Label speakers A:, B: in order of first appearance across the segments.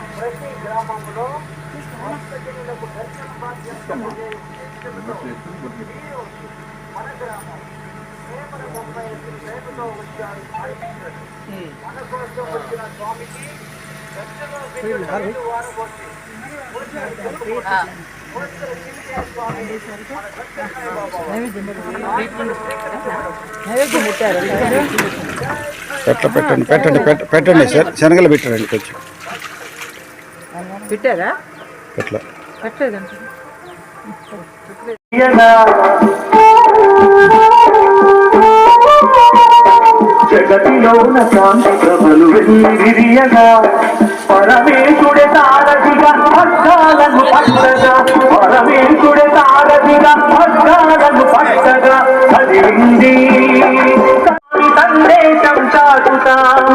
A: ప్రతి గ్రామంలో మన గ్రామం ప్రేమల 35 ప్రేమతో వచ్చారు. మన కోసం వచ్చిన స్వామికి వారు
B: పెట్టండి పెట్టండి పెట్టండి సార్, శనగలు పెట్టండి కొంచెం.
C: పెట్టారా?
B: ఎట్లా
C: పెట్టలేదండి.
A: జగతిలోన శాంతి ప్రభలు విరియగా పరమేశుడే తారదిగా భక్తాలను పట్టగా, పరమేశుడే తారదిగా భక్తాలను పట్టగా చదివింది సందేశం చాటుతాం.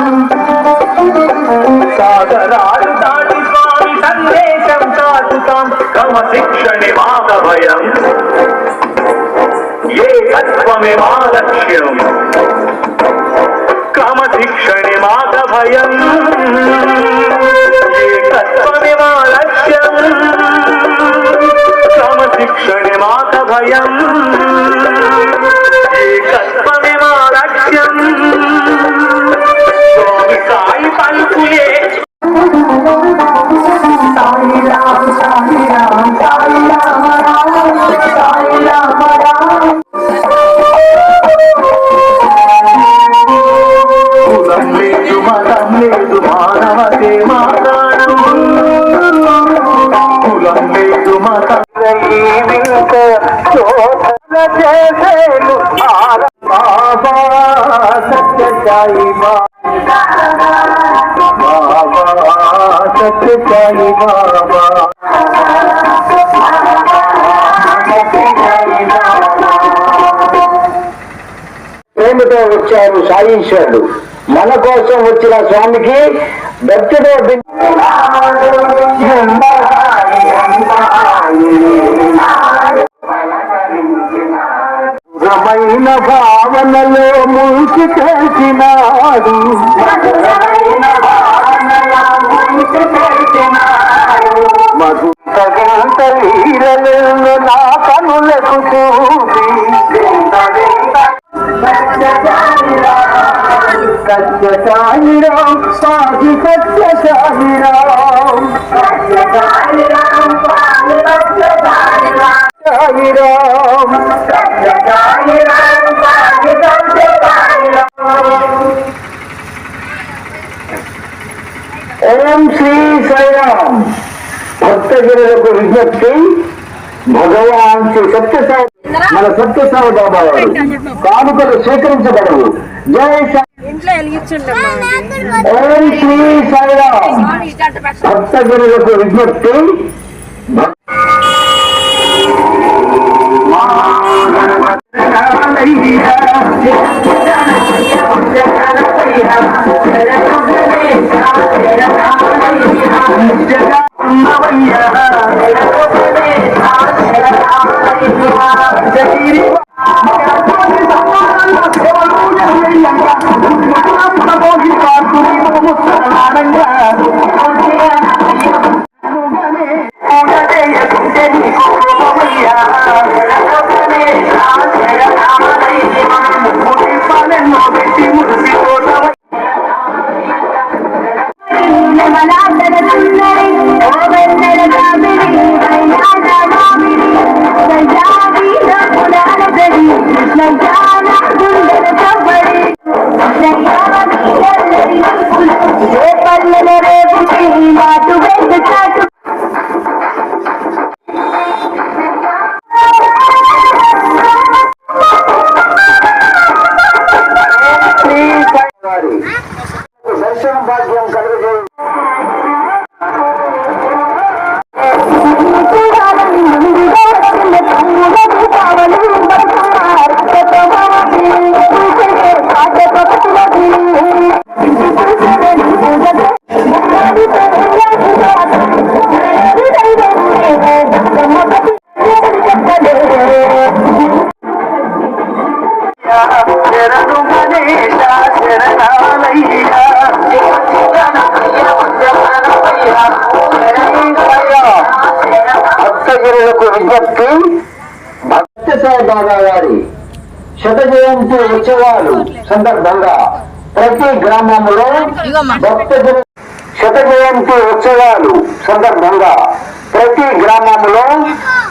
A: సాగరాలు దాటి స్వామి సందేశం చాటుతాం. క్రమశిక్షణే మాక భయం, ఏ తత్వమే మా లక్ష్యం. క్రమశిక్షణే మాక భయం, ఏ తత్వమే మా లక్ష్యం. క్రమశిక్షణే మాక భయం, ఏ తత్వమే మా లక్ష్యం. స్వామి సాయి పలుకులే సాయి రామ సాయి రామ సాయి రామ సాయి రామ కులం లేదు మతం లేదు మానవతే మాట్లాడు. కులం లేదు మతం చేసేను బాబా సత్య సాయి బాబా సత్య సాయి బాబా. ప్రేమతో వచ్చారు సాయీశ్వరుడు. మన కోసం వచ్చిన స్వామికి భక్తితో రమైన భావనలో ముంచి తెలిసినాడు. మధురంత లీలలో నా కనులకు చూపి సత్య సాయిరాం స్వామి సత్య సాయిరాం సాయిరాం సత్య సాయిరాం. ఓం శ్రీ సాయిరాం. భక్తజనులకు విజ్ఞప్తి, భగవాన్ శ్రీ సత్యసాయి మన సత్యసాయి బాబా వారు కానుకలు స్వీకరించబడవు. జై ఓం శ్రీ సాయిరాం. భక్తజనులకు విజ్ఞప్తి, దర్శన భాగ్యం కలుగజేయ భక్తజనులకు విజ్ఞప్తి, భక్తి సాయిబాబా గారి శత జయంతి ఉత్సవాలు సందర్భంగా ప్రతి గ్రామంలో శత జయంతి ఉత్సవాలు సందర్భంగా ప్రతి గ్రామంలో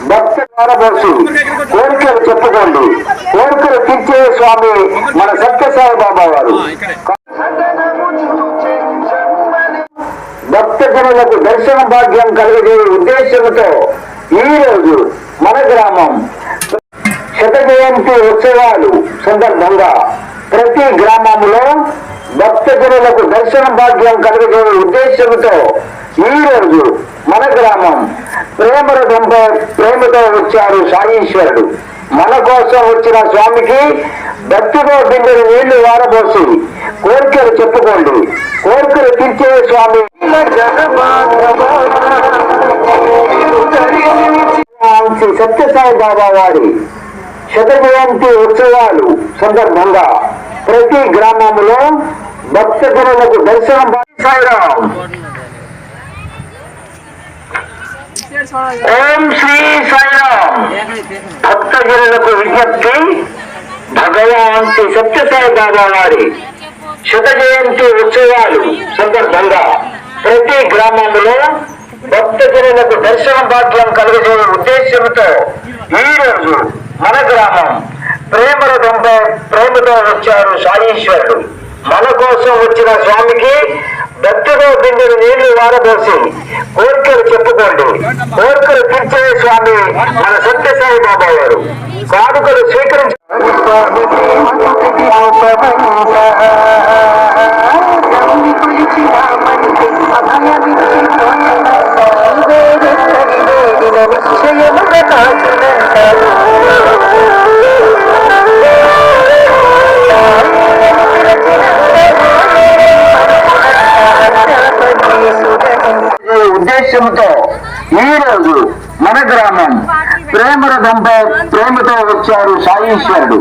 A: భక్త ద్వారబోసి కోరికలు చెప్పుకోండి. కోరికలు తీర్చే స్వామి మన సత్యసాయి బాబా వారు. భక్తజనులకు దర్శన భాగ్యం కలిగే ఉద్దేశంతో ఈ రోజు మన గ్రామం శత జయంతి ఉత్సవాలు సందర్భంగా ప్రతి గ్రామంలో భక్తజనులకు దర్శన భాగ్యం కలిగే ఉద్దేశంతో ఈ రోజు మన గ్రామం ప్రేమతో వచ్చారు సాయీశ్వరుడు. మన కోసం వచ్చిన స్వామికి భక్తితో బిందెలు నీళ్లు వారబోసి కోరికలు చెప్పుకోండి. కోరికలు తీర్చే స్వామి శ్రీ సత్యసాయి బాబా వారి శత జయంతి ఉత్సవాలు సందర్భంగా ప్రతి గ్రామంలో భక్తజనులకు దర్శనం. సాయిరామ్. ఓం శ్రీ సాయిరామ్. భక్తజనులకు విజ్ఞప్తి, భగవాన్ శ్రీ సత్యసాయి బాబా వారి శత జయంతి ఉత్సవాలు సందర్భంగా ప్రతి గ్రామంలో భక్తజనులకు దర్శన భాగ్యం కలిగే ఉద్దేశంతో ఈ రోజు మన గ్రామం ప్రేమతో వచ్చారు సాయీశ్వరుడు. మన కోసం వచ్చిన స్వామికి భక్తితో బిందెలు నీళ్లు వారబోసి కోరికలు చెప్పుకోండి. కోరికలు తీర్చే స్వామి మన సత్యసాయి బాబా వారు. కానుకలు స్వీకరించి ఉద్దేశంతో ఈ రోజు మన గ్రామం ప్రేమతో వచ్చారు సాయీశ్వరుడు.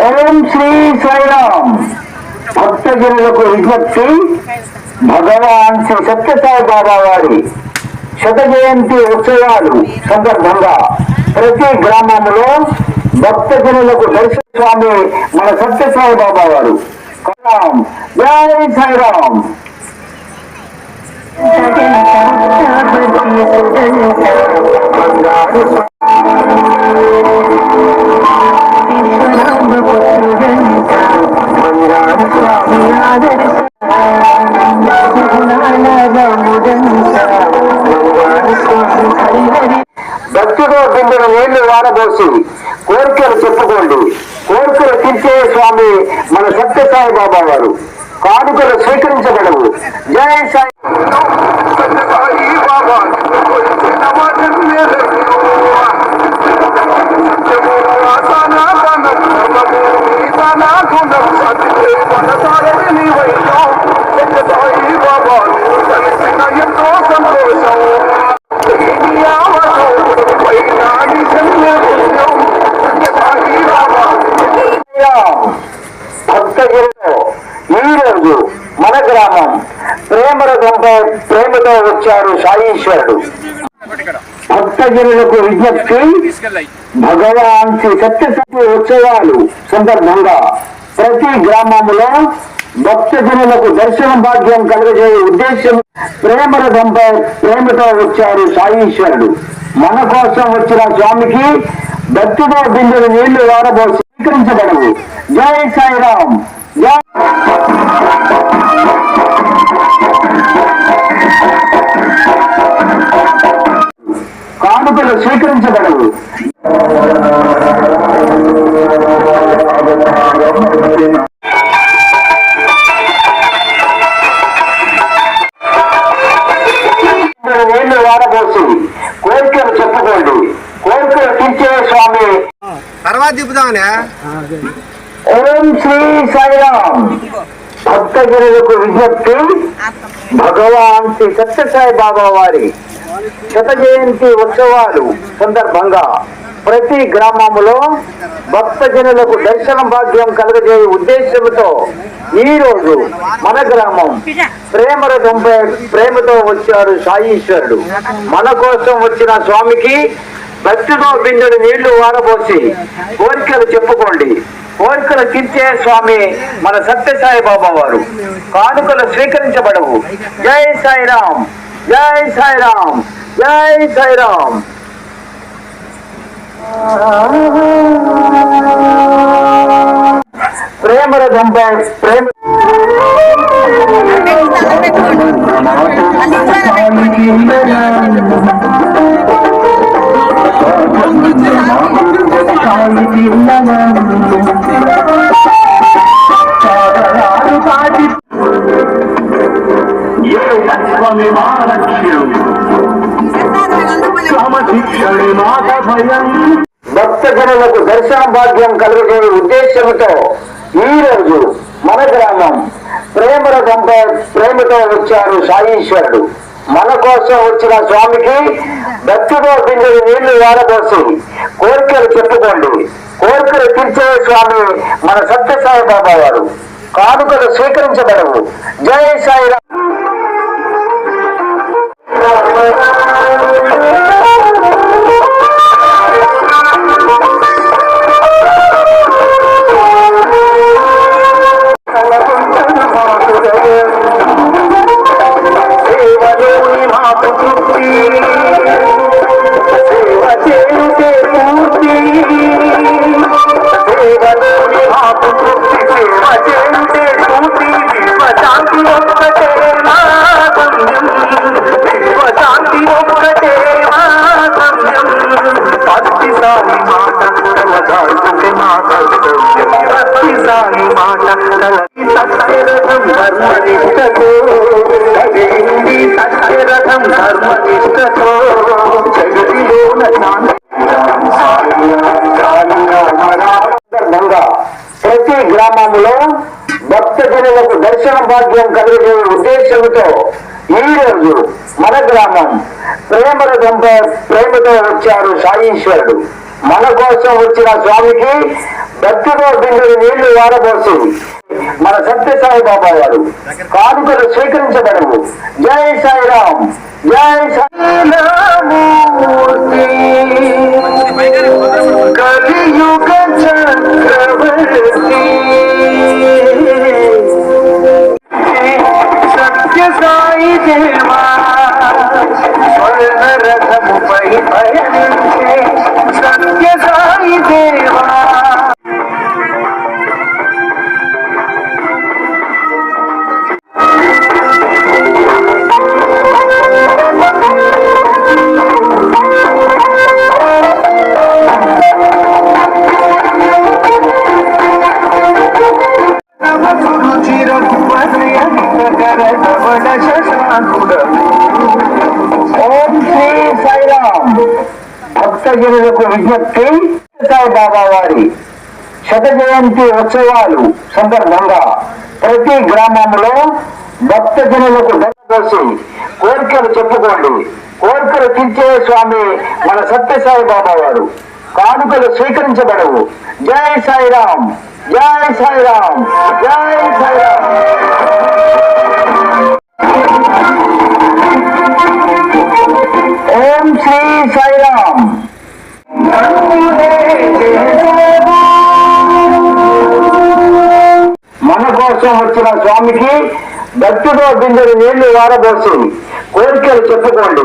A: ఓం శ్రీ సాయిరామ్. భక్తజనులకు విజ్ఞప్తి, భగవాన్ శ్రీ సత్యసాయి బాబా వారి శత జయంతి ఉత్సవాలు సందర్భంగా ప్రతి గ్రామంలో భక్తజనులకు దర్శన స్వామి మన సత్యసాయి బాబా వారు. జై సాయిరామ్. భక్తితో బిందెలు నీళ్లు వారబోసి కోరికలు చెప్పుకోండి. కోరికలు తీర్చే స్వామి మన సత్యసాయి బాబా వారు. కానుకలు స్వీకరించబడవు. జై సాయి. భక్తజనులు ఈ రోజు మన గ్రామం ప్రేమతో వచ్చారు సాయీశ్వరుడు. భక్తజనులకు విజ్ఞప్తి, భగవాన్ శ్రీ సత్యసాయి ఉత్సవాలు సందర్భంగా ప్రతి గ్రామంలో భక్తజనులకు దర్శన భాగ్యం కలిగే ఉద్దేశం ప్రేమతో వచ్చారు సాయీశ్వరుడు. మన కోసం వచ్చిన స్వామికి భక్తితో బిందెలు నీళ్లు వారబోసి స్వీకరించబడవు. జై సాయిరామ్. జై కానుకలు స్వీకరించబడవు. నీళ్లు వారబోసి కోరికలు చెప్పుకోండి. కోరికలు తీర్చే స్వామి.
C: తర్వాత దిప్పుదామనే.
A: ఓం శ్రీ సాయిరామ్. భక్తజనులకు విజ్ఞప్తి. భగవాన్ శ్రీ సత్యసాయి బాబా వారి శత జయంతి ఉత్సవాలు సందర్భంగా ప్రతి గ్రామంలో భక్తజనులకు దర్శన భాగ్యం కలుగజేయ ఉద్దేశంతో ఈ రోజు మన గ్రామం ప్రేమరథంపై ప్రేమతో వచ్చారు సాయీశ్వరుడు. మన కోసం వచ్చిన స్వామికి భక్తితో బిందెడు నీళ్లు వారబోసి కోరికలు చెప్పుకోండి. కోరికలు తీర్చే స్వామి మన సత్యసాయి బాబా వారు. కానుకలు స్వీకరించబడవు. జై సాయిరామ్, జై సాయిరామ్, జై సాయిరామ్. ప్రేమరథంపై ప్రేమ భక్తజనులకు దర్శన భాగ్యం కలుగజేయ ఉద్దేశంతో ఈ రోజు మన గ్రామం ప్రేమరథంపై ప్రేమతో వచ్చారు సాయీశ్వరుడు. మన కోసం వచ్చిన స్వామికి భక్తితో బిందెడు నీళ్లు వారబోసి కోరికలు చెప్పుకోండి. కోరికలు తీర్చే స్వామి మన సత్యసాయి బాబా వారు. కానుకలు స్వీకరించబడవు. జై సాయిరామ్. ప్రతి గ్రామంలో భక్తజనులకు దర్శన భాగ్యం కలిగే ఉద్దేశంతో ఈ రోజు మన గ్రామం ప్రేమరథంపై ప్రేమతో వచ్చారు సాయీశ్వరుడు. మన కోసం వచ్చిన స్వామికి భక్తితో బిందెడు నీళ్లు వారబోసి మన సత్యసాయి బాబా వారు. కానుకలు స్వీకరించబడవు. జై సాయిరామ్, జై సాయిరామూర్తి. కలియుగ చక్రవర్తి సత్యసాయి దేవా స్వర్ణ రథముపై పయనించే సత్యసాయి దేవా. ఓం శ్రీ సాయిరామ్. భక్తజనులకు విజ్ఞప్తి. సాయి బాబా వారి శత జయంతి ఉత్సవాలు సందర్భంగా ప్రతి గ్రామంలో భక్తజనులకు దర్శనం కోరికలు చెప్పుకోండి. కోరికలు తీర్చే స్వామి మన సత్యసాయి బాబా వారు. కానుకలు స్వీకరించబడవు. జై సాయిరామ్, జై సాయిరామ్, జై సాయిరామ్. ఓం శ్రీ సాయిరామ్. మన కోసం వచ్చిన స్వామికి భక్తితో బిందెడు నీళ్లు వారబోసి కోరికలు చెప్పుకోండి.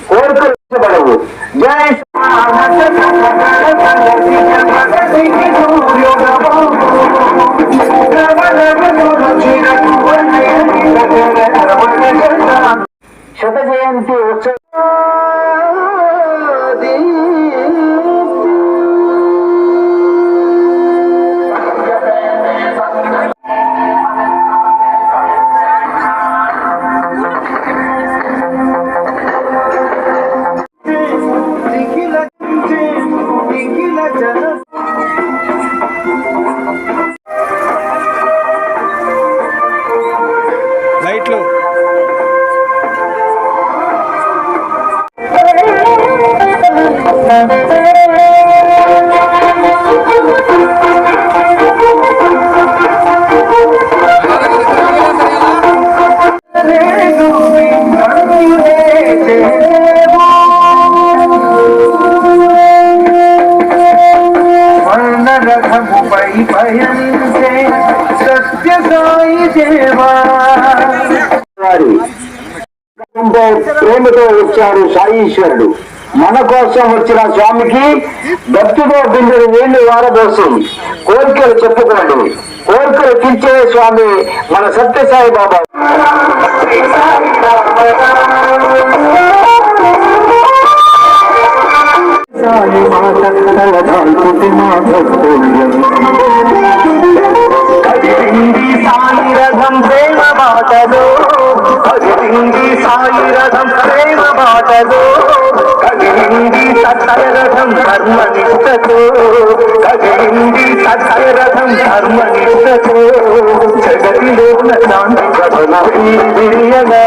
A: కోరికలు చెప్పుకోబడవు. జై శత జయంతి ఉత్సవం. రథముపై పయనించే సత్య సాయి దేవా. ప్రేమతో వచ్చాడు సాయీశ్వరుడు. మన కోసం వచ్చిన స్వామికి భక్తితో బిందెడు నీళ్లు వారబోసి కోరికలు చెప్పుకోండి. కోరికలు తీర్చే స్వామి మన సత్యసాయి బాబా. కదిలింది సాయి రథం ప్రేమ బాటలో, కదిలింది సాయి రథం ప్రేమ బాటలో, కదిలింది సత్య రథం ధర్మనిష్టతో, కదిలింది సత్య రథం ధర్మనిష్టతో, జగతిలో శాంతి కథ విరియగా